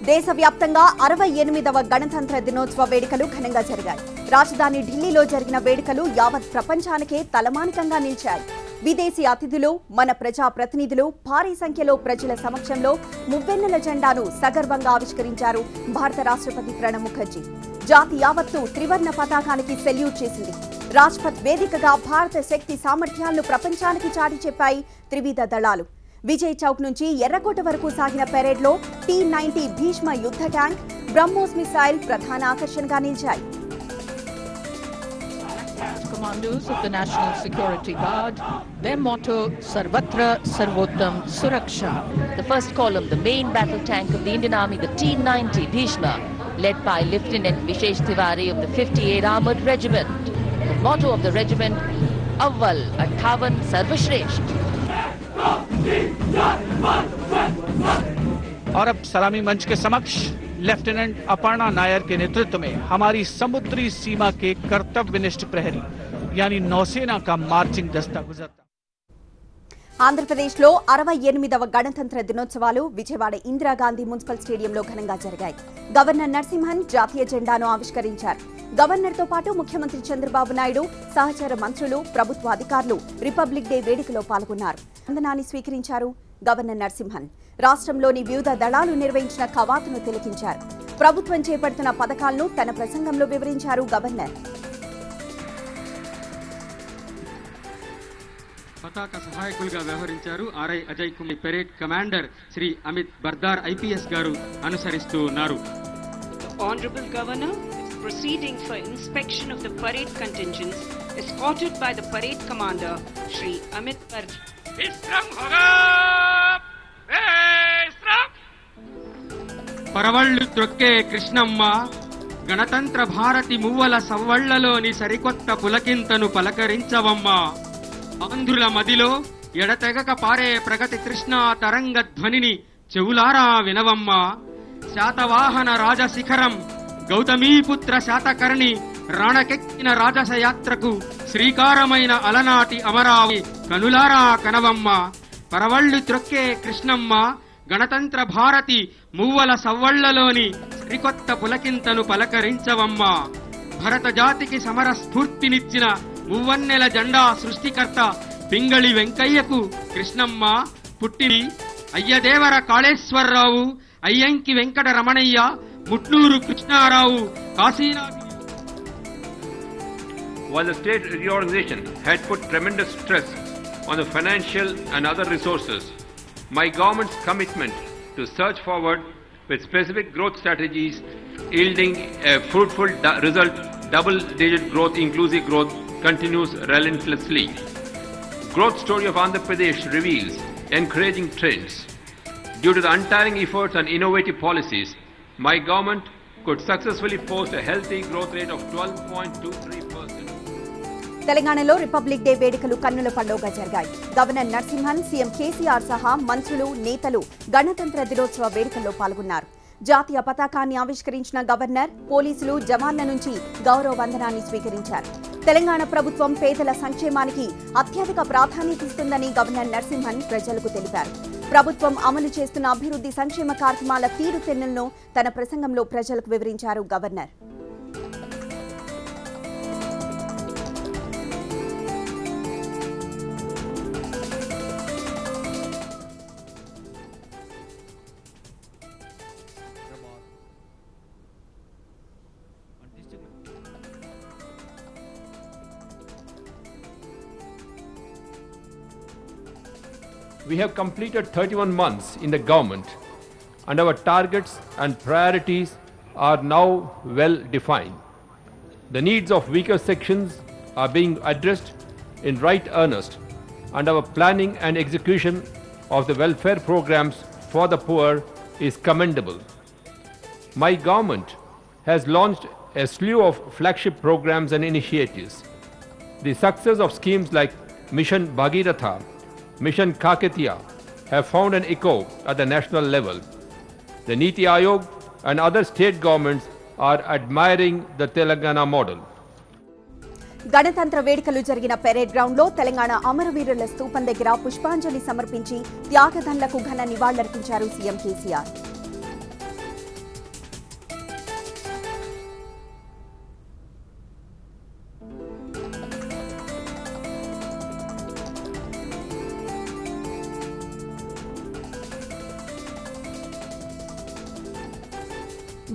దేశవ్యాప్తంగా 68వ గణతంత్ర దినోత్సవ వేడుకలు ఘనంగా జరిగాయి. రాజధాని ఢిల్లీలో జరిగిన వేడుకలు యావత్ ప్రపంచానికే తలమానికంగా నిలిచాయి. విదేశీ అతిథులు, మన ప్రజా ప్రతినిధులు భారీ సంఖ్యలో ప్రజల సమక్షంలో మువ్వెన్నెల జెండాను సగర్వంగా ఆవిష్కరించారు భారత రాష్ట్రపతి ప్రణబ్ ముఖర్జీ. జాతి యావత్తు త్రివర్ణ పతాకానికి సెల్యూట్ చేసింది. రాజ్పథ్ వేదికగా భారత శక్తి సామర్థ్యాలను ప్రపంచానికి చాటి చెప్పాయి త్రివిధ దళాలు. విజయ్ చౌక్ నుంచి ఎర్రకోట వరకు సాగిన పెరేడ్లో T-90 భీష్మ యుద్ధ ట్యాంక్, బ్రహ్మోస్ మిసైల్ ప్రధాన ఆకర్షణగా నిలిచాయి. Commandos of the National Security Guard, their motto Sarvatra Sarvottam Suraksha. The first column, the main battle tank of the Indian Army, the T-90 Bhishma, led by Lieutenant Vishesh Tiwari of the 58 Armored Regiment. The motto of the regiment, Avval Attavan Sarvashresht. और अब सलामी मंच के समक्ष lieutenant Aparna Nair के नेतृत्व में हमारी समुद्री सीमा के कर्तव्यनिष्ठ प्रहरी यानी नौसेना का मार्चिंग दस्ता गुजरता. ఆంధ్రప్రదేశ్లో 68వ గణతంత్ర దినోత్సవాలు విజయవాడ ఇందిరాగాంధీ మున్సిపల్ స్టేడియంలో ఘనంగా జరిగాయి. గవర్నర్ నరసింహన్ జాతీయ జెండాను ఆవిష్కరించారు. గవర్నర్తో పాటు ముఖ్యమంత్రి చంద్రబాబు నాయుడు, సహచర మంత్రులు, ప్రభుత్వ అధికారులు రిపబ్లిక్ డే వేడుకలో పాల్గొన్నారు. వందనాన్ని స్వీకరించారు గవర్నర్ నరసింహన్. రాష్ట్రంలోని వివిధ దళాలు నిర్వహించిన కవాతును తిలకించారు. ప్రభుత్వం చేపడుతున్న పథకాలను తన ప్రసంగంలో వివరించారు గవర్నర్. పతాక సహాయకులుగా వ్యవహరించారు RI Ajay Kumar. Parade commander Shri Amit Bardar IPS గారు అనుసరిస్తూ ఉన్నారు. Honorable Governor is proceeding for inspection of the parade contingents escorted by the parade commander Shri Amit Bardar. పరవళ్ళు త్రొక్కే కృష్ణమ్మ గణతంత్ర భారతి మువ్వల సవ్వళ్లలోని సరికొత్త పులకింతను పలకరించవమ్మ. ఆంధ్రుల మదిలో ఎడతెగక పారే ప్రగతి కృష్ణా తరంగ ధ్వనిని చెవులారా వినవమ్మ. శాతవాహన రాజశిఖరం గౌతమీపుత్ర శాతకర్ణి రాణకెక్కిన రాజస యాత్రకు శ్రీకారమైన అలనాటి అమరావతి కనులారా కనవమ్మ. పరవళ్ళు త్రొక్కే కృష్ణమ్మ గణతంత్ర భారతి మువ్వల సవ్వళ్లలోని సరికొత్త పులకింతను పలకరించవమ్మ. భరత జాతికి సమర స్ఫూర్తినిచ్చిన మువ్వన్నెల జెండా సృష్టికర్త పింగళి వెంకయ్యకు కృష్ణమ్మ పుట్టింది. Ayyadevara Kaleswara Rao, Ayyanki Venkata Ramanaiah, Mutnuru Krishnarao, Kashinath. While the state reorganization had put tremendous stress on the financial and other resources, my government's commitment to surge forward with specific growth strategies yielding a fruitful result, double-digit growth, inclusive growth, continues relentlessly. Growth story of Andhra Pradesh reveals encouraging trends. Due to the untiring efforts and innovative policies, my government could successfully post a healthy growth rate of 12.23%. తెలంగాణలో republic day వేడుకలు కన్నుల పండుగగా జరిగాయి. Governor Narasimhan, CM KCR సహా మంత్రులు, నేతలు గణతంత్ర దినోత్సవ వేడుకల్లో పాల్గొన్నారు. జాతీయ పతాకాన్ని ఆవిష్కరించిన గవర్నర్ పోలీసులు, జవాన్ల నుంచి గౌరవ వందనాన్ని స్వీకరించారు. తెలంగాణ ప్రభుత్వం పేదల సంక్షేమానికి అత్యధిక ప్రాధాన్యత ఇస్తుందని గవర్నర్ నరసింహన్ ప్రజలకు తెలిపారు. ప్రభుత్వం అమలు చేస్తున్న అభివృద్ధి సంక్షేమ కార్యక్రమాల తీరుతెన్నులను తన ప్రసంగంలో ప్రజలకు వివరించారు governor. We have completed 31 months in the government and our targets and priorities are now well defined. The needs of weaker sections are being addressed in right earnest and our planning and execution of the welfare programs for the poor is commendable. My government has launched a slew of flagship programs and initiatives. The success of schemes like Mission Bhagiratha, Mission Kakatiya have found an echo at the national level. The Niti Aayog and other state governments are admiring the Telangana model. గణతంత్ర వేడుకలు జరిగిన parade ground లో తెలంగాణ అమరవీరుల స్తూపం దగ్గర పుష్పాంజలి సమర్పించి త్యాగదన్లకు ఘన నివాళులర్పించారు సీఎం కేసీఆర్.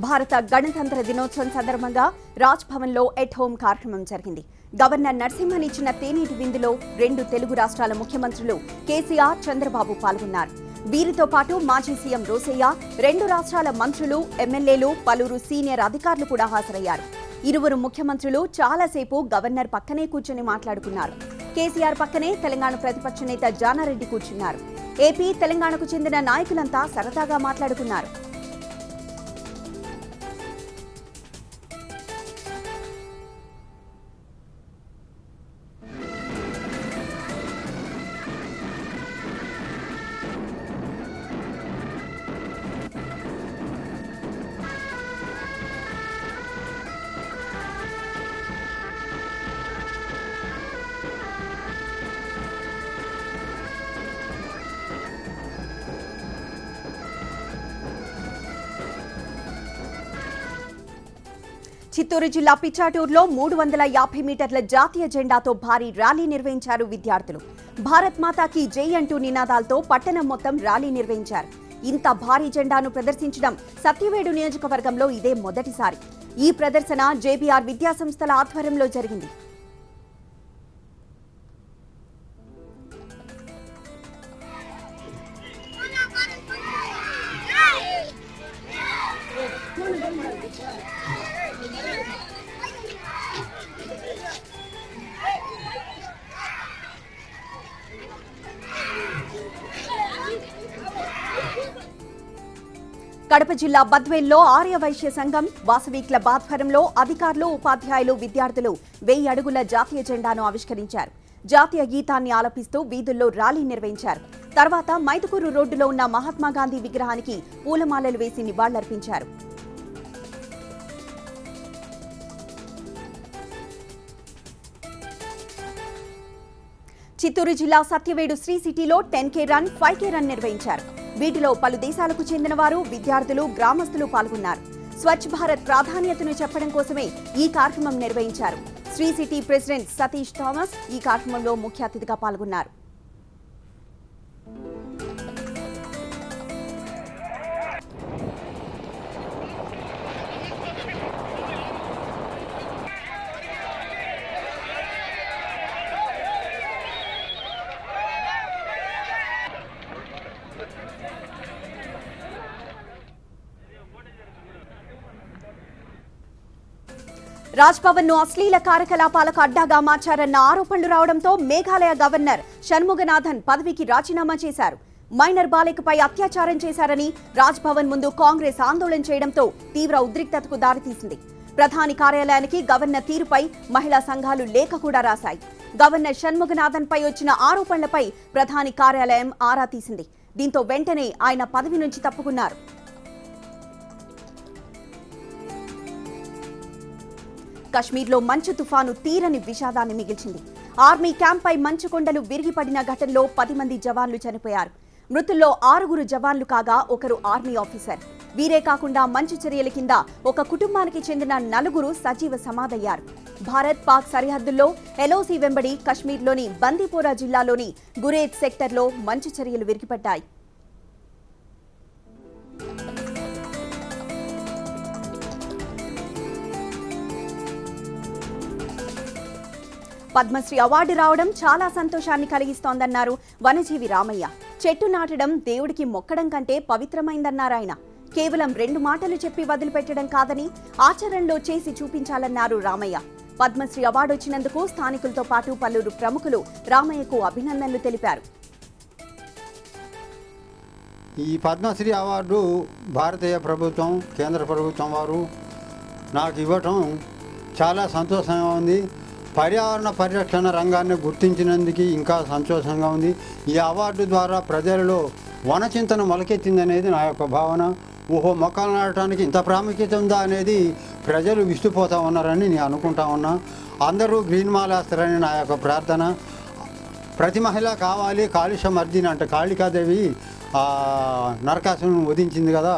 భారత గణతంత్ర దినోత్సవం సందర్భంగా రాజ్ భవన్లో ఎట్ హోమ్ కార్యక్రమం జరిగింది. గవర్నర్ నరసింహన్ ఇచ్చిన తేనీటి విందులో 2 తెలుగు రాష్ట్రాల ముఖ్యమంత్రులు కేసీఆర్, చంద్రబాబు పాల్గొన్నారు. వీరితో పాటు మాజీ సీఎం రోసయ్య, 2 రాష్ట్రాల మంత్రులు, ఎమ్మెల్యేలు, పలువురు సీనియర్ అధికారులు కూడా హాజరయ్యారు. ఇరువురు ముఖ్యమంత్రులు చాలాసేపు గవర్నర్ పక్కనే కూర్చొని మాట్లాడుకున్నారు. కేసీఆర్ పక్కనే తెలంగాణ ప్రతిపక్ష నేత జానారెడ్డి కూర్చున్నారు. ఏపీ, తెలంగాణకు చెందిన నాయకులంతా సరదాగా మాట్లాడుకున్నారు. చిత్తూరు జిల్లా పిచ్చాటూరులో 350 మీటర్ల జాతీయ జెండాతో భారీ ర్యాలీ నిర్వహించారు విద్యార్థులు. భారత్ మాతాకి జై అంటూ నినాదాలతో పట్టణం మొత్తం ర్యాలీ నిర్వహించారు. ఇంత భారీ జెండాను ప్రదర్శించడం సత్యవేడు నియోజకవర్గంలో ఇదే మొదటిసారి. ఈ ప్రదర్శన జేబీఆర్ విద్యాసంస్థల ఆధ్వర్యంలో జరిగింది. కడప జిల్లా బద్వేల్లో ఆర్య వైశ్య సంఘం, వాసవి క్లబ్ ఆధ్వర్యంలో అధికారులు, ఉపాధ్యాయులు, విద్యార్థులు 1000 అడుగుల జాతీయ జెండాను ఆవిష్కరించారు. జాతీయ గీతాన్ని ఆలపిస్తూ వీధుల్లో ర్యాలీ నిర్వహించారు. తర్వాత మైదుకూరు రోడ్డులో ఉన్న మహాత్మాగాంధీ విగ్రహానికి పూలమాలలు వేసి నివాళులర్పించారు. చిత్తూరు జిల్లా సత్యవేడు శ్రీ సిటీలో 10K రన్, 5K రన్ నిర్వహించారు. వీటిలో పలు దేశాలకు చెందిన వారు, విద్యార్థులు, గ్రామస్తులు పాల్గొన్నారు. స్వచ్ఛ భారత్ ప్రాధాన్యతను చెప్పడం కోసమే ఈ కార్యక్రమం నిర్వహించారు. శ్రీ సిటీ ప్రెసిడెంట్ సతీష్ థామస్ ఈ కార్యక్రమంలో ముఖ్య అతిథిగా పాల్గొన్నారు. రాజ్ భవన్ ను అశ్లీల కార్యకలాపాలకు అడ్డాగా మార్చారన్న ఆరోపణలు రావడంతో మేఘాలయ గవర్నర్ షణ్ముగనాథన్ పదవికి రాజీనామా చేశారు. మైనర్ బాలికపై అత్యాచారం చేశారని రాజ్ భవన్ ముందు కాంగ్రెస్ ఆందోళన చేయడంతో తీవ్ర ఉద్రిక్తతకు దారితీసింది. ప్రధాని కార్యాలయానికి గవర్నర్ తీరుపై మహిళా సంఘాలు లేఖ కూడా రాశాయి. గవర్నర్ షణ్ముగనాథన్ పై వచ్చిన ఆరోపణలపై ప్రధాని కార్యాలయం ఆరా తీసింది. దీంతో వెంటనే ఆయన పదవి నుంచి తప్పుకున్నారు. కశ్మీర్లో మంచు తుఫాను తీరని విషాదాన్ని మిగిల్చింది. ఆర్మీ క్యాంప్పై మంచు కొండలు విరిగిపడిన ఘటనలో 10 మంది జవాన్లు చనిపోయారు. మృతుల్లో 6 జవాన్లు కాగా ఒకరు ఆర్మీ ఆఫీసర్. వీరే కాకుండా మంచు చర్యల కింద ఒక కుటుంబానికి చెందిన 4 సజీవ సమాధయ్యారు. భారత్ పాక్ సరిహద్దుల్లో ఎల్ఓసి వెంబడి కశ్మీర్లోని బందీపోరా జిల్లాలోని గురేజ్ సెక్టర్లో మంచు చర్యలు విరిగిపడ్డాయి. పద్మశ్రీ అవార్డు రావడం చాలా సంతోషాన్ని కలిగిస్తోందన్నారు వనజీవి రామయ్య. చెట్టు నాటడం దేవుడికి మొక్కడం కంటే పవిత్రమైందన్నారాయన. కేవలం 2 మాటలు చెప్పి వదిలిపెట్టడం కాదని ఆచరణలో చేసి చూపించాలన్నారు రామయ్య. పద్మశ్రీ అవార్డు వచ్చినందుకు స్థానికులతో పాటు పలువురు ప్రముఖులు రామయ్యకు అభినందనలు తెలిపారు. ఈ పద్మశ్రీ అవార్డు భారతీయ ప్రభుత్వం, కేంద్ర ప్రభుత్వం వారు నాకు ఇవ్వటం చాలా సంతోషంగా ఉంది. పర్యావరణ పరిరక్షణ రంగాన్ని గుర్తించినందుకు ఇంకా సంతోషంగా ఉంది. ఈ అవార్డు ద్వారా ప్రజలలో వనచింతన మొలకెత్తిందనేది నా యొక్క భావన. ఓహో, మొక్కలు నాటడానికి ఇంత ప్రాముఖ్యత ఉందా అనేది ప్రజలు విస్తుపోతూ ఉన్నారని నేను అనుకుంటా ఉన్నా. అందరూ గ్రీన్ మాలేస్తారని నా యొక్క ప్రార్థన. ప్రతి మహిళ కావాలి కాలుష్య మర్దిని అంటే కాళికాదేవి నరకాసును వధించింది కదా.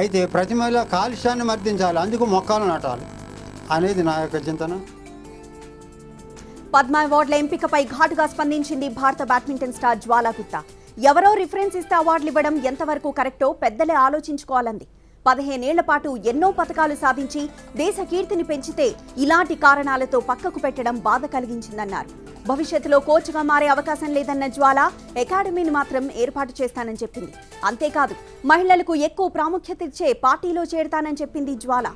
అయితే ప్రతి మహిళ కాలుష్యాన్ని మర్దించాలి, అందుకు మొక్కలు నాటాలి అనేది నా యొక్క చింతన. పద్మ అవార్డుల ఎంపికపై ఘాటుగా స్పందించింది భారత బ్యాడ్మింటన్ స్టార్ జ్వాలా గుత్తా. ఎవరో రిఫరెన్స్ ఇస్తే అవార్డులు ఇవ్వడం ఎంతవరకు కరెక్టో పెద్దలే ఆలోచించుకోవాలంది. 15 ఏళ్ల పాటు ఎన్నో పతకాలు సాధించి దేశ కీర్తిని పెంచితే ఇలాంటి కారణాలతో పక్కకు పెట్టడం బాధ కలిగించిందన్నారు. భవిష్యత్తులో కోచ్గా మారే అవకాశం లేదన్న జ్వాల అకాడమీని మాత్రం ఏర్పాటు చేస్తానని చెప్పింది. అంతేకాదు మహిళలకు ఎక్కువ ప్రాముఖ్యత ఇచ్చే పార్టీలో చేరతానని చెప్పింది జ్వాల.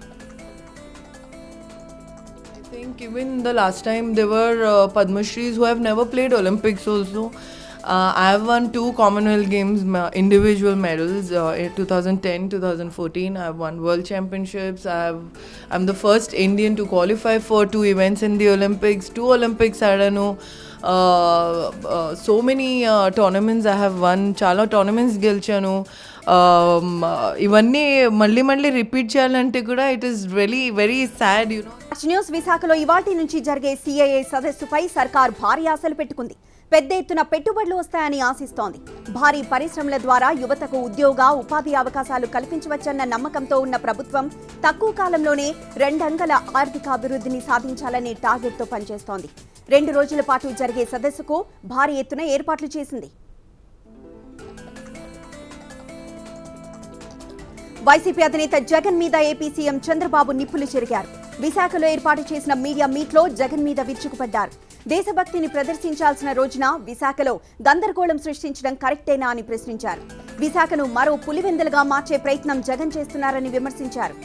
I think even the last time there were Padma Shris who have never played Olympics also. I have won 2 Commonwealth Games individual medals in 2010, 2014. I have won World Championships. I'm the first Indian to qualify for 2 events in the Olympics. 2 Olympics I don't know. So many tournaments I have won. Chala tournaments గెలిచాను. ఇవన్నీ మళ్ళీ repeat చేయాలంటే కూడా it is really very sad. News విశాఖలో ఇవాల్టి నుంచి జరిగే CIA సదస్సుపై సర్కార్ భారీ ఆశలు పెట్టుకుంది. పెద్ద ఎత్తున పెట్టుబడులు వస్తాయని ఆశిస్తోంది. భారీ పరిశ్రమల ద్వారా యువతకు ఉద్యోగ ఉపాధి అవకాశాలు కల్పించవచ్చన్న నమ్మకంతో ఉన్న ప్రభుత్వం తక్కువ కాలంలోనే 2 అంకెల ఆర్థికాభివృద్ధిని సాధించాలనే టార్గెట్తో పనిచేస్తోంది. 2 రోజుల పాటు జరిగే సదస్సుకు భారీ ఎత్తున ఏర్పాట్లు చేసింది. వైసీపీ అధినేత జగన్ మీద ఏపీ సీఎం చంద్రబాబు నిప్పులు చెరిగారు. విశాఖలో ఏర్పాటు చేసిన మీడియా మీట్లో జగన్ మీద విరుచుకుపడ్డారు. దేశభక్తిని ప్రదర్శించాల్సిన రోజున విశాఖలో గందరగోళం సృష్టించడం కరెక్టేనా అని ప్రశ్నించారు. విశాఖను మరో పులివెందులుగా మార్చే ప్రయత్నం జగన్ చేస్తున్నారని విమర్శించారు.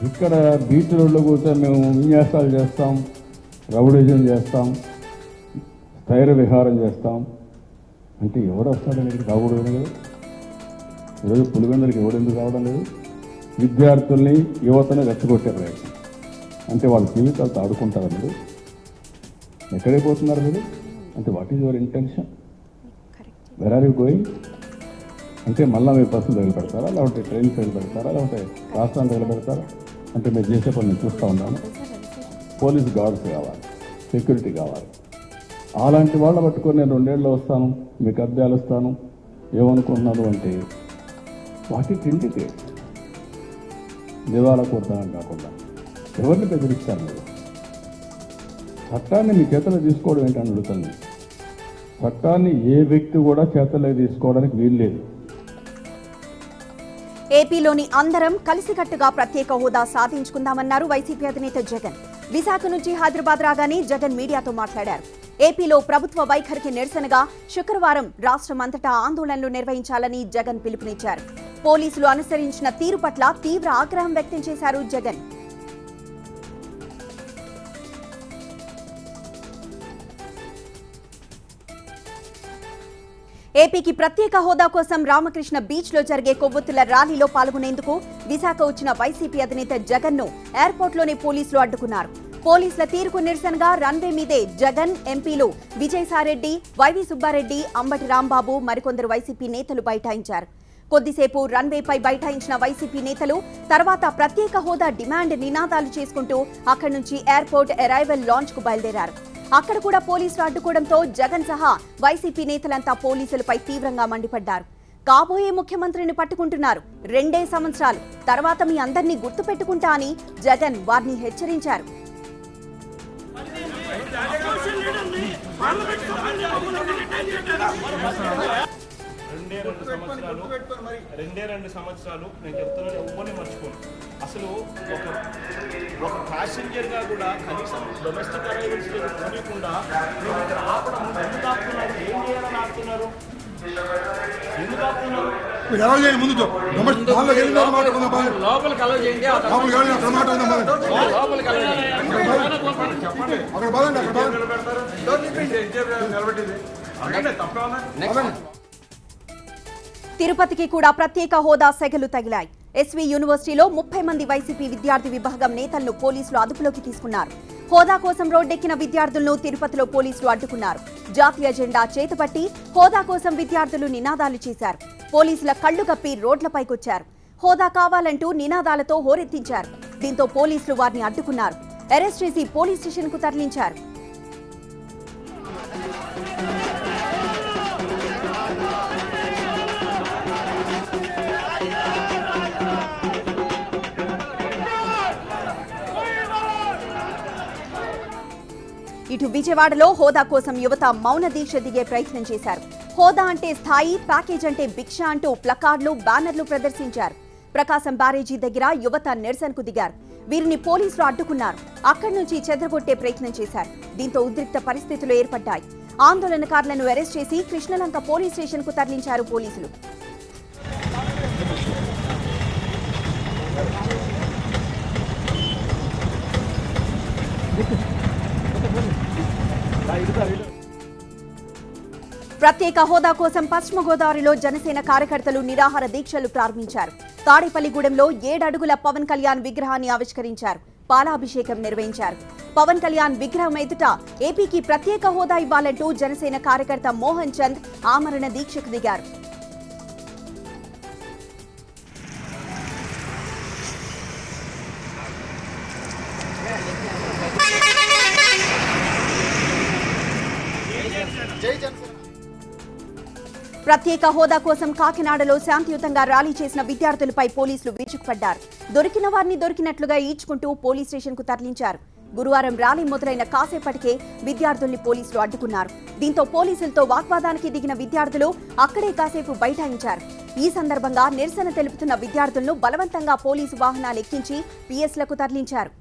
ఇక్కడ బీచ్ రోడ్లో కూర్చొని మేము విన్యాసాలు చేస్తాం, రౌడిజం చేస్తాం, స్థైర్య విహారం చేస్తాం అంటే ఎవరు వస్తాడని ఇక్కడ రాకూడదు కదా. ఈరోజు పులివెందులకి ఎవరెందుకు రావడం లేదు? విద్యార్థుల్ని యువతను రెచ్చగొట్టే ప్రయత్నం అంటే వాళ్ళ జీవితాలతో ఆడుకుంటారా మీరు? ఎక్కడికి పోతున్నారు మీరు? అంటే what is your intention? Where are you going? అంటే మళ్ళీ మీరు బస్సులు తగిలిపెడతారా, లేకపోతే ట్రైన్స్ తగిలిపెడతారా, లేకపోతే రాష్ట్రాన్ని తగిలిపెడతారా? అంటే మీరు చేసే పని నేను చూస్తూ ఉన్నాను. పోలీస్ గార్డ్స్ కావాలి, సెక్యూరిటీ కావాలి. అలాంటి వాళ్ళ పట్టుకొని నేను 2 ఏళ్ళు వస్తాను, మీకు అద్దెలు ఇస్తాను ఏమనుకుంటున్నాను అంటే వాటి ఇండికేట్ దివాలా కొడతానని కాకుండా ఎవరిని బెదిరిస్తారు మీరు? చట్టాన్ని మీ చేతలో తీసుకోవడం ఏంటని అడుగుతాను. చట్టాన్ని ఏ వ్యక్తి కూడా చేతలో తీసుకోవడానికి వీల్లేదు. ఏపీలోని అందరం కలిసికట్టుగా ప్రత్యేక హోదా సాధించుకుందామన్నారు వైసీపీ అధినేత జగన్. విశాఖ నుంచి హైదరాబాద్ రాగానే జగన్ మీడియాతో మాట్లాడారు. ఏపీలో ప్రభుత్వ వైఖరికి నిరసనగా శుక్రవారం రాష్ట్రమంతటా ఆందోళనలు నిర్వహించాలని జగన్ పిలుపునిచ్చారు. పోలీసులు అనుసరించిన తీరు పట్ల తీవ్ర ఆగ్రహం వ్యక్తం చేశారు జగన్. ఏపీకి ప్రత్యేక హోదా కోసం రామకృష్ణ బీచ్ లో జరిగే కొవ్వొత్తుల ర్యాలీలో పాల్గొనేందుకు విశాఖ వచ్చిన వైసీపీ అధినేత జగన్ ను ఎయిర్పోర్ట్లోనే పోలీసులు అడ్డుకున్నారు. పోలీసుల తీరుకు నిరసనగా రన్వే మీదే జగన్, ఎంపీలు విజయసాయిరెడ్డి, వైవి సుబ్బారెడ్డి, అంబటి రాంబాబు మరికొందరు వైసీపీ నేతలు బైఠాయించారు. కొద్దిసేపు రన్వేపై బైఠాయించిన వైసీపీ నేతలు తర్వాత ప్రత్యేక హోదా డిమాండ్ నినాదాలు చేసుకుంటూ అక్కడి నుంచి ఎయిర్పోర్ట్ అరైవల్ లాంచ్ కు బయలుదేరారు. అక్కడ కూడా పోలీసులు అడ్డుకోవడంతో జగన్ సహా వైసీపీ నేతలంతా పోలీసులపై తీవ్రంగా మండిపడ్డారు. కాబోయే ముఖ్యమంత్రిని పట్టుకుంటున్నారు, 2 సంవత్సరాలు తర్వాత మీ అందరినీ గుర్తు పెట్టుకుంటా అని జగన్ వారిని హెచ్చరించారు. రెండే 2 సంవత్సరాలు నేను చెప్తున్నాను, ఎవ్వరిని మర్చిపోను. అసలు ఒక ప్యాసింజర్గా కూడా కనీసం డొమెస్టిక్ అరైవల్స్ పోనీయకుండా మీరు ఇక్కడ ఆపడం ఎందుకు ఆపుతున్నారు? ఏం చేయాలని ఆపుతున్నారు? ఎందుకు ఆపుతున్నారు? లోపలికి అలౌ చేయండి. తిరుపతికి కూడా ప్రత్యేక హోదా సెగలు తగిలాయి. ఎస్వి యూనివర్సిటీలో 30 మంది వైసీపీ విద్యార్థి విభాగం నేతలను పోలీసులు అదుపులోకి తీసుకున్నారు. హోదా కోసం రోడ్డెక్కిన విద్యార్థులను తిరుపతిలో పోలీసులు అడ్డుకున్నారు. జాతీయ జెండా చేతపట్టి హోదా కోసం విద్యార్థులు నినాదాలు చేశారు. పోలీసుల కళ్లు కప్పి రోడ్లపైకొచ్చారు. హోదా కావాలంటూ నినాదాలతో హోరెత్తించారు. దీంతో పోలీసులు వారిని అడ్డుకున్నారు. అరెస్ట్ చేసి పోలీస్ స్టేషన్ కు తరలించారు. ఇటు విజయవాడలో హోదా కోసం యువత మౌన దీక్ష దిగే ప్రయత్నం చేశారు. హోదా అంటే స్థాయి, ప్యాకేజ్ అంటే భిక్ష అంటూ ప్లకార్డులు, బ్యానర్లు ప్రదర్శించారు. ప్రకాశం బ్యారేజీ దగ్గర యువత నిరసనకు దిగారు. వీరిని పోలీసులు అడ్డుకున్నారు. అక్కడి నుంచి చెదరగొట్టే ప్రయత్నం చేశారు. దీంతో ఉద్రిక్త పరిస్థితులు ఏర్పడ్డాయి. ఆందోళనకారులను అరెస్ట్ చేసి కృష్ణలంక పోలీస్ స్టేషన్ కు తరలించారు పోలీసులు. ప్రత్యేక హోదా కోసం పశ్చిమ గోదావరిలో జనసేన కార్యకర్తలు నిరాహార దీక్షలు ప్రారంభించారు. తాడేపల్లిగూడెంలో 7 అడుగుల పవన్ కళ్యాణ్ విగ్రహాన్ని ఆవిష్కరించారు. పాలాభిషేకం నిర్వహించారు. పవన్ కళ్యాణ్ విగ్రహం ఎదుట ఏపీకి ప్రత్యేక హోదా ఇవ్వాలంటూ జనసేన కార్యకర్త మోహన్ చంద్ ఆమరణ దీక్షకు దిగారు. ప్రత్యేక హోదా కోసం కాకినాడలో శాంతియుతంగా ర్యాలీ చేసిన విద్యార్థులపై పోలీసులు విరుచుకుపడ్డారు. దొరికిన వారిని దొరికినట్లుగా ఈడ్చుకుంటూ పోలీస్ స్టేషన్ కు తరలించారు. గురువారం ర్యాలీ మొదలైన కాసేపటికే విద్యార్థుల్ని పోలీసులు అడ్డుకున్నారు. దీంతో పోలీసులతో వాగ్వాదానికి దిగిన విద్యార్థులు అక్కడే కాసేపు బైఠాయించారు. ఈ సందర్భంగా నిరసన తెలుపుతున్న విద్యార్థులను బలవంతంగా పోలీసు వాహనాలు ఎక్కించి పిఎస్లకు తరలించారు.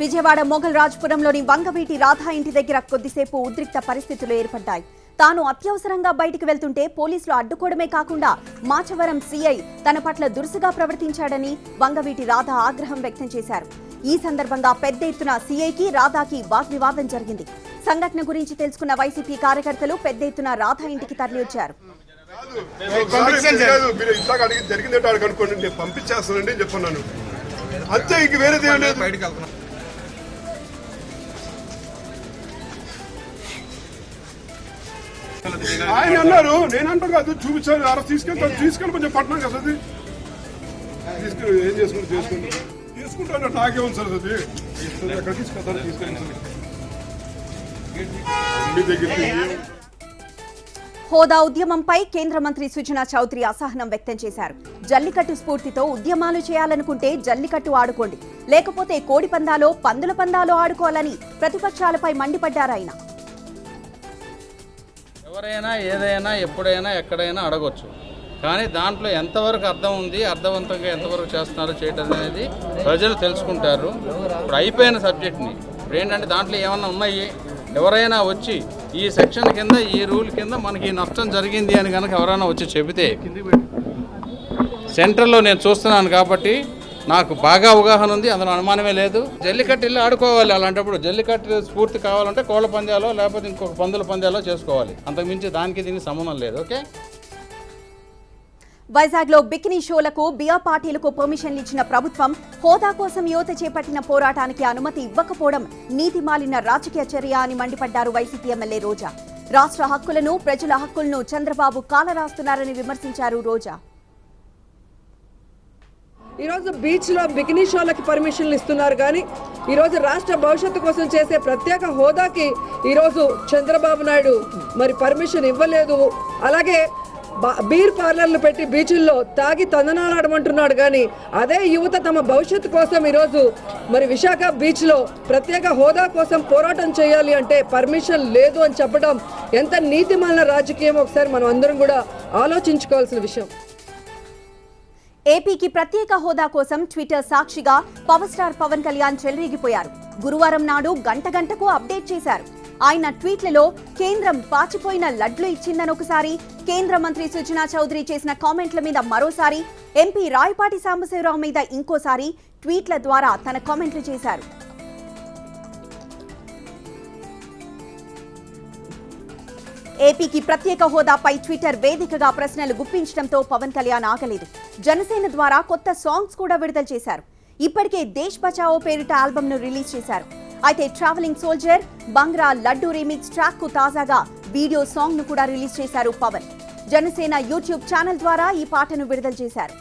విజయవాడ మొఘల్ రాజ్పురంలోని వంగవీటి రాధా ఇంటి దగ్గర కొద్దిసేపు ఉద్రిక్త పరిస్థితులు ఏర్పడ్డాయి. తాను అత్యవసరంగా బయటికి వెళ్తుంటే పోలీసులు అడ్డుకోవడమే కాకుండా మాచవరం సీఐ తన పట్ల దురుసుగా ప్రవర్తించాడని వంగవీటి రాధా ఆగ్రహం వ్యక్తం చేశారు. ఈ సందర్భంగా పెద్ద ఎత్తున సీఐకి రాధాకి వాగ్వివాదం జరిగింది. సంఘటన గురించి తెలుసుకున్న వైసీపీ కార్యకర్తలు పెద్ద ఎత్తున రాధా ఇంటికి తరలివచ్చారు. ఆయన అన్నారు, నేను అంటాను కాదు, చూపించాను, అలా తీసుకెళ్ళి కొంచెం పట్టణం కదా అది తీసుకెళ్ళి ఏం తీసుకుంటాను నాకే ఉంది సార్. అది ఎక్కడ తీసుకెళ్తాను తీసుకెళ్ళి మీ దగ్గర. హోదా ఉద్యమంపై కేంద్ర మంత్రి సుజనా చౌదరి అసహనం వ్యక్తం చేశారు. జల్లికట్టు స్ఫూర్తితో ఉద్యమాలు చేయాలనుకుంటే జల్లికట్టు ఆడుకోండి, లేకపోతే కోడి పందాలో పందుల పందాలో ఆడుకోవాలని ప్రతిపక్షాలపై మండిపడ్డారు ఆయన. ఎవరైనా ఏదైనా ఎప్పుడైనా ఎక్కడైనా అడగొచ్చు, కానీ దాంట్లో ఎంతవరకు అర్థం ఉంది, అర్థవంతంగా ఎంతవరకు చేస్తున్నారో చేయటం అనేది ప్రజలు తెలుసుకుంటారు. ఇప్పుడు అయిపోయిన సబ్జెక్ట్ని ఇప్పుడు ఏంటంటే దాంట్లో ఏమన్నా ఉన్నాయి, ఎవరైనా వచ్చి ఈ సెక్షన్ కింద ఈ రూల్ కింద మనకి నష్టం జరిగింది అని కనుక ఎవరైనా వచ్చి చెబితే, సెంటర్లో నేను చూస్తున్నాను కాబట్టి నాకు బాగా అవగాహన ఉంది, అందులో అనుమానమే లేదు. జల్లికట్టు వెళ్ళి ఆడుకోవాలి. అలాంటప్పుడు జల్లికట్టు స్ఫూర్తి కావాలంటే కోళ్ళ పందాలో లేకపోతే ఇంకొక పందుల పందాలో చేసుకోవాలి. అంతకుమించి దానికి దీనికి సంబంధం లేదు. ఓకే. వైజాగ్ లో బికినీ షోలకు బియర్ పార్టీలకు పర్మిషన్లు ఇచ్చిన ప్రభుత్వం హోదా కోసం యువత చేపట్టిన పోరాటానికి అనుమతి ఇవ్వకపోవడం నీతిమాలిన రాజకీయ చర్య అని మండిపడ్డారు వైసీపీ ఎమ్మెల్యే రోజా. రాష్ట్ర హక్కులను, ప్రజల హక్కులను చంద్రబాబు కాలరాస్తున్నారని విమర్శించారు రోజా. ఈరోజు బీచ్లో బికినీ షోలకి పర్మిషన్లు ఇస్తున్నారు, కానీ ఈరోజు రాష్ట్ర భవిష్యత్తు కోసం చేసే ప్రత్యేక హోదాకి ఈరోజు చంద్రబాబు నాయుడు మరి పర్మిషన్ ఇవ్వలేదు. అలాగే బీర్ పార్లర్లు పెట్టి బీచుల్లో తాగి తందనాలాడమంటున్నాడు, కానీ అదే యువత తమ భవిష్యత్తు కోసం ఈరోజు మరి విశాఖ బీచ్లో ప్రత్యేక హోదా కోసం పోరాటం చేయాలి అంటే పర్మిషన్ లేదు అని చెప్పడం ఎంత నీతిమాలిన రాజకీయం ఒకసారి మనం అందరం కూడా ఆలోచించుకోవాల్సిన విషయం. ఏపీకి ప్రత్యేక హోదా కోసం ట్విట్టర్ సాక్షిగా పవర్ స్టార్ పవన్ కళ్యాణ్ చెలరేగిపోయారు. గురువారం నాడు గంట గంటకు అప్డేట్ చేశారు. ఆయన ట్వీట్లలో కేంద్రం పాచిపోయిన లడ్లు ఇచ్చిందని ఒకసారి, కేంద్ర మంత్రి సుజనా చౌదరి చేసిన కామెంట్ల మీద మరోసారి, ఎంపీ రాయపాటి సాంబశివరావు మీద ఇంకోసారి ట్వీట్ల ద్వారా తన కామెంట్లు చేశారు. ఏపీకి ప్రత్యేక హోదాపై ట్విట్టర్ వేదికగా ప్రశ్నలు గుప్పించడంతో పవన్ కళ్యాణ్ ఆగలేదు. జనసేన ద్వారా కొత్త సాంగ్స్ కూడా విడుదల చేశారు. ఇప్పటికే దేశ్ బచావో పేరిట ఆల్బమ్ ను రిలీజ్ చేశారు. అయితే travelling soldier, Bhangra, laddu remix track కు తాజాగా వీడియో సాంగ్ ను కూడా రిలీజ్ చేశారు పవన్. జనసేన యూట్యూబ్ ఛానల్ ద్వారా ఈ పాటను విడుదల చేశారు.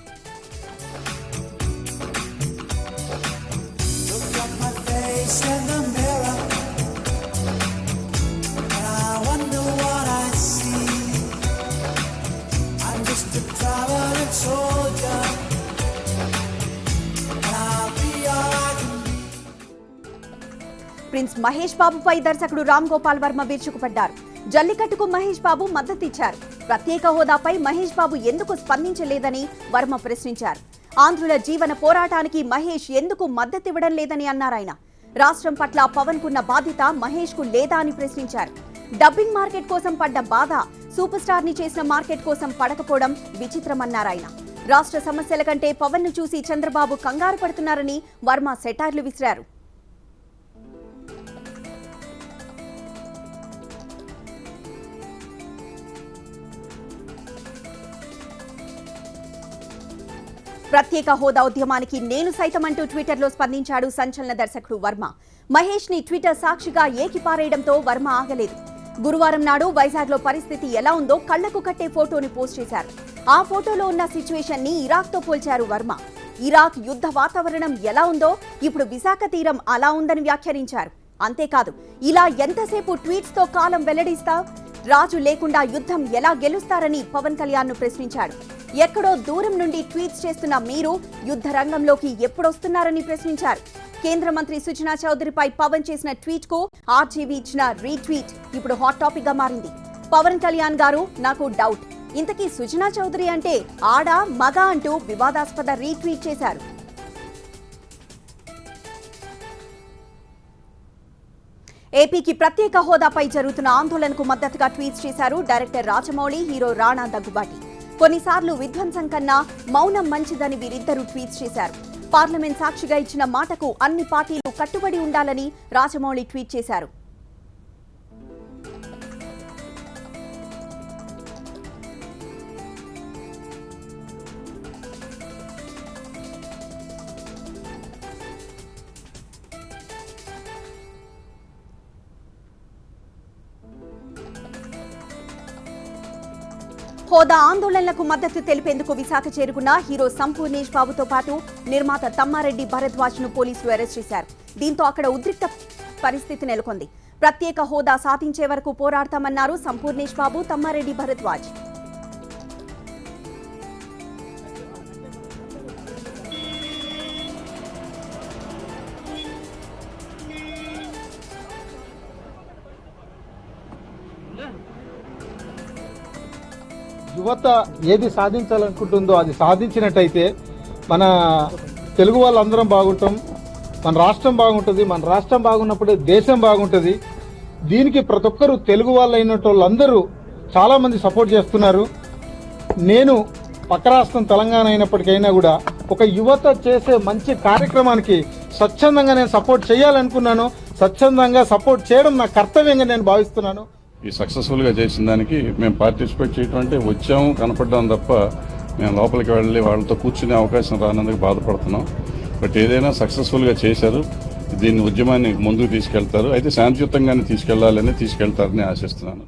ప్రిన్స్ మహేష్ బాబుపై దర్శకుడు రామ్ గోపాల్ వర్మ విరుచుకుపడ్డారు. జల్లికట్టుకు మహేష్ బాబు మద్దతిచ్చారు. ప్రత్యేక హోదాపై మహేష్ బాబు ఎందుకు స్పందించలేదని వర్మ ప్రశ్నించారు. ఆంధ్రుల జీవన పోరాటానికి మహేష్ ఎందుకు మద్దతివ్వడం లేదని అన్నారాయన. రాష్ట్రం పట్ల పవన్ కున్న బాధ్యత మహేష్ కు లేదా అని ప్రశ్నించారు. డబ్బింగ్ మార్కెట్ కోసం పడ్డ బాధ సూపర్ స్టార్ ని చేసిన మార్కెట్ కోసం పడకపోవడం విచిత్రమన్నారాయన. రాష్ట్ర సమస్యల కంటే పవన్ ను చూసి చంద్రబాబు కంగారు పడుతున్నారని వర్మ సెటార్లు విసిరారు. ప్రత్యేక హోదా ఉద్యమానికి నేను సైతం అంటూ ట్విట్టర్లో స్పందించాడు సంచలన దర్శకుడు వర్మ. మహేష్ ని ట్విట్టర్ సాక్షిగా ఏకిపారేయడంతో వర్మ ఆగలేదు. గురువారం నాడు వైజాగ్ లో పరిస్థితి ఎలా ఉందో కళ్లకు కట్టే ఫోటోని పోస్ట్ చేశారు. ఆ ఫోటోలో ఉన్న సిచ్యువేషన్ ని ఇరాక్ తో పోల్చారు వర్మ. ఇరాక్ యుద్ధ వాతావరణం ఎలా ఉందో ఇప్పుడు విశాఖ తీరం అలా ఉందని వ్యాఖ్యానించారు. అంతేకాదు, ఇలా ఎంతసేపు ట్వీట్స్ తో కాలం వెల్లడిస్తా, రాజు లేకుండా యుద్ధం ఎలా గెలుస్తారని పవన్ కళ్యాణ్ ను ప్రశ్నించాడు. ఎక్కడో దూరం నుండి ట్వీట్స్ చేస్తున్న మీరు యుద్ధ రంగంలోకి ఎప్పుడొస్తున్నారని ప్రశ్నించారు. కేంద్ర మంత్రి సుజనా చౌదరిపై పవన్ చేసిన ట్వీట్ కు ఆర్జీవీ ఇచ్చిన రీట్వీట్ ఇప్పుడు హాట్ టాపిక్ గా మారింది. పవన్ కళ్యాణ్ గారు, నాకు డౌట్, ఇంతకీ సుజనా చౌదరి అంటే ఆడా మగా అంటూ వివాదాస్పద రీట్వీట్ చేశారు. ఏపీకి ప్రత్యేక హోదాపై జరుగుతున్న ఆందోళనకు మద్దతుగా ట్వీట్స్ చేశారు డైరెక్టర్ రాజమౌళి, హీరో రాణా దగ్గుబాటి. కొన్నిసార్లు విధ్వంసం కన్నా మౌనం మంచిదని వీరిద్దరూ ట్వీట్స్ చేశారు. పార్లమెంట్ సాక్షిగా ఇచ్చిన మాటకు అన్ని పార్టీలు కట్టుబడి ఉండాలని రాజమౌళి ట్వీట్ చేశారు. హోదా ఆందోళనలకు మద్దతు తెలిపేందుకు విశాఖ చేరుకున్న హీరో సంపూర్ణేష్ బాబుతో పాటు నిర్మాత తమ్మారెడ్డి భరద్వాజ్ ను పోలీసులు అరెస్ట్ చేశారు. దీంతో అక్కడ ఉద్రిక్త పరిస్థితి నెలకొంది. ప్రత్యేక హోదా సాధించే వరకు పోరాడతామన్నారు సంపూర్ణేష్ బాబు, తమ్మారెడ్డి భరద్వాజ్. యువత ఏది సాధించాలనుకుంటుందో అది సాధించినట్టయితే మన తెలుగు వాళ్ళందరం బాగుంటాం, మన రాష్ట్రం బాగుంటుంది. మన రాష్ట్రం బాగున్నప్పుడే దేశం బాగుంటుంది. దీనికి ప్రతి ఒక్కరు తెలుగు వాళ్ళు అయినటోళ్ళందరూ చాలామంది సపోర్ట్ చేస్తున్నారు. నేను పక్క రాష్ట్రం తెలంగాణ అయినప్పటికైనా కూడా ఒక యువత చేసే మంచి కార్యక్రమానికి స్వచ్ఛందంగా నేను సపోర్ట్ చేయాలనుకున్నాను. స్వచ్ఛందంగా సపోర్ట్ చేయడం నా కర్తవ్యంగా నేను భావిస్తున్నాను. ఈ సక్సెస్ఫుల్గా చేసిన దానికి మేము పార్టిసిపేట్ చేయడం అంటే వచ్చాము కనపడ్డాం తప్ప మేము లోపలికి వెళ్ళి వాళ్ళతో కూర్చునే అవకాశం రానందుకు బాధపడుతున్నాం. బట్ ఏదైనా సక్సెస్ఫుల్గా చేశారు. దీన్ని ఉద్యమాన్ని ముందుకు తీసుకెళ్తారు. అయితే శాంతియుతంగానే తీసుకెళ్తారని ఆశిస్తున్నాను.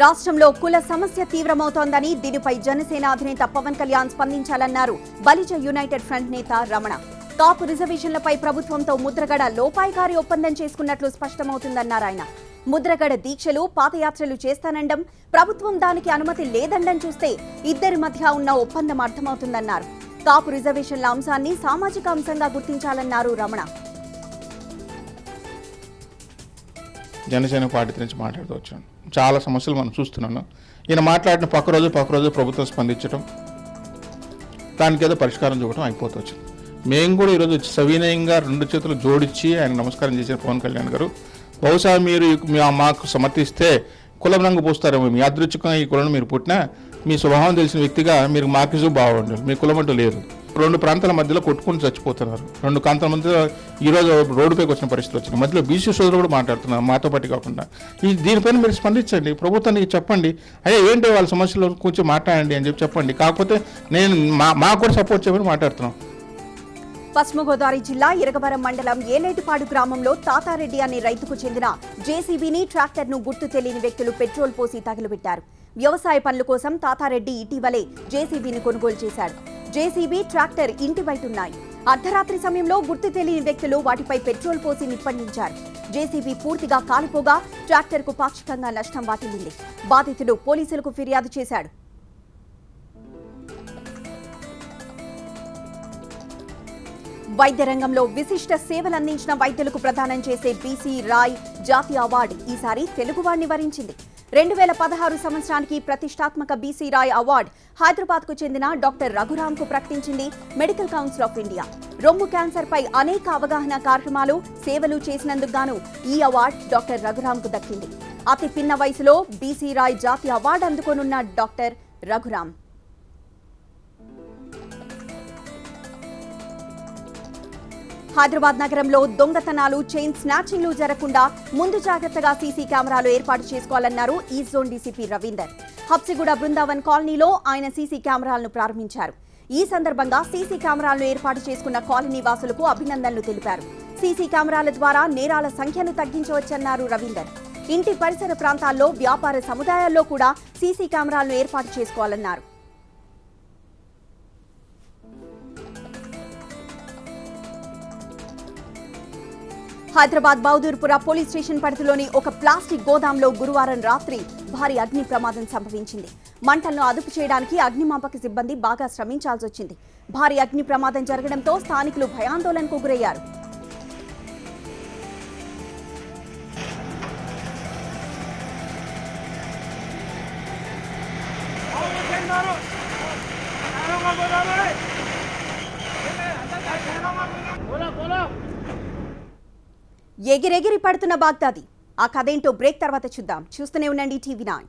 రాష్ట్రంలో కుల సమస్య తీవ్రమవుతోందని, దీనిపై జనసేన అధినేత పవన్ కళ్యాణ్ స్పందించాలన్నారు బలిజ యునైటెడ్ ఫ్రంట్ నేత రమణ. కాపు రిజర్వేషన్లపై ప్రభుత్వంతో ముద్రగడ లోపాయికారి ఒప్పందం చేసుకున్నట్లు స్పష్టమవుతుందన్నారు ఆయన. ముద్రగడ దీక్షలు, పాదయాత్రలు చేస్తానండం, ప్రభుత్వం దానికి అనుమతి లేదండం చూస్తే ఇద్దరి మధ్య ఉన్న ఒప్పందం అర్థమవుతుందన్నారు. కాపు రిజర్వేషన్ల అంశాన్ని సామాజిక అంశంగా గుర్తించాలన్నారు రమణ. జనసేన పార్టీ నుంచి మాట్లాడుతూ వచ్చాను. చాలా సమస్యలు మనం చూస్తున్నాను. ఈయన మాట్లాడిన పక్క రోజు ప్రభుత్వం స్పందించడం, దానికి ఏదో పరిష్కారం చూడటం అయిపోతూ వచ్చింది. మేము కూడా ఈరోజు సవినయంగా 2 చేతులు జోడించి ఆయన నమస్కారం చేసిన పవన్ కళ్యాణ్ గారు, బహుశా మీరు మాకు సమర్థిస్తే కులం రంగు పూస్తారేమో. మీ యాదృచ్ఛికంగా ఈ కులం మీరు పుట్టినా మీ స్వభావం తెలిసిన వ్యక్తిగా మీరు మార్కిజం బాగుండాలి. మీ కులం అంటూ లేదు. 2 ప్రాంతాల మధ్యలో కొట్టుకుని చచ్చిపోతున్నారు. 2 ప్రాంతాల మధ్యలో ఈరోజు రోడ్డుపైకి వచ్చిన పరిస్థితి వచ్చింది. మధ్యలో బీసీ సోదరులు కూడా మాట్లాడుతున్నారు మాతో పాటు కాకుండా. దీనిపైన మీరు స్పందించండి, ప్రభుత్వానికి చెప్పండి, అయ్యా ఏంటి వాళ్ళ సమస్యలు కొంచెం మాట్లాడండి అని చెప్పండి. కాకపోతే నేను మాకు కూడా సపోర్ట్ చేయమని మాట్లాడుతున్నాం. పశ్చిమ గోదావరి జిల్లా ఇరగవరం మండలం ఏలేటిపాడు గ్రామంలో తాతారెడ్డి అనే రైతుకు చెందిన జేసీబీని ట్రాక్టర్ను గుర్తు తెలియని వ్యక్తులు పెట్రోల్ పోసి తగులబెట్టారు. వ్యవసాయ పనుల కోసం తాతారెడ్డి ఇటీవలే జేసీబీని కొనుగోలు చేశాడు. జేసీబీ, ట్రాక్టర్ ఇంటి బయట ఉన్నాయి. అర్ధరాత్రి సమయంలో గుర్తు తెలియని వ్యక్తులు వాటిపై పెట్రోల్ పోసి నిప్పండించారు. జేసీబీ పూర్తిగా కాలిపోగా ట్రాక్టర్కు పాక్షికంగా నష్టం వాటిల్లింది. బాధితుడు పోలీసులకు ఫిర్యాదు చేశాడు. వైద్య రంగంలో విశిష్ట సేవలు అందించిన వైద్యులకు ప్రదానం చేసే బీసీ రాయ్ జాతీయ అవార్డు ఈసారి తెలుగువాడిని వరించింది. 2016 సంవత్సరానికి ప్రతిష్టాత్మక బీసీ రాయ్ అవార్డు హైదరాబాద్కు చెందిన డాక్టర్ రఘురాంకు ప్రకటించింది మెడికల్ కౌన్సిల్ ఆఫ్ ఇండియా. రొమ్ము క్యాన్సర్పై అనేక అవగాహన కార్యక్రమాలు, సేవలు చేసినందుకు గాను ఈ అవార్డు డాక్టర్ రఘురాంకు దక్కింది. అతి పిన్న వయసులో బీసీ రాయ్ జాతీయ అవార్డు అందుకోనున్న డాక్టర్ రఘురాం. హైదరాబాద్ నగరంలో దొంగతనాలు, చైన్ స్నాచింగ్లు జరగకుండా ముందు జాగ్రత్తగా సీసీ కెమెరాలు ఏర్పాటు చేసుకోవాలన్నారు east zone DCP Ravinder. Habsiguda Brindavan కాలనీలో ఆయన సీసీ కెమెరాలను ప్రారంభించారు. ఈ సందర్భంగా సీసీ కెమెరాలను ఏర్పాటు చేసుకున్న కాలనీ వాసులకు అభినందనలు తెలిపారు. సీసీ కెమెరాల ద్వారా నేరాల సంఖ్యను తగ్గించవచ్చన్నారు రవీందర్. ఇంటి పరిసర ప్రాంతాల్లో, వ్యాపార సముదాయాల్లో కూడా సీసీ కెమెరాలను ఏర్పాటు చేసుకోవాలన్నారు. హైదరాబాద్ బౌదూర్పుర పోలీస్ స్టేషన్ పరిధిలోని ఒక ప్లాస్టిక్ గోదాంలో గురువారం రాత్రి భారీ అగ్ని ప్రమాదం సంభవించింది. మంటలను అదుపు చేయడానికి అగ్నిమాపక సిబ్బంది బాగా శ్రమించాల్సి వచ్చింది. భారీ అగ్ని ప్రమాదం జరగడంతో స్థానికులు భయాందోళనకు గురయ్యారు. ఎగిరెగిరి పడుతున్న బాగ్దాది. ఆ కథేంటో బ్రేక్ తర్వాత చూద్దాం. చూస్తూనే ఉండండి టీవీ9.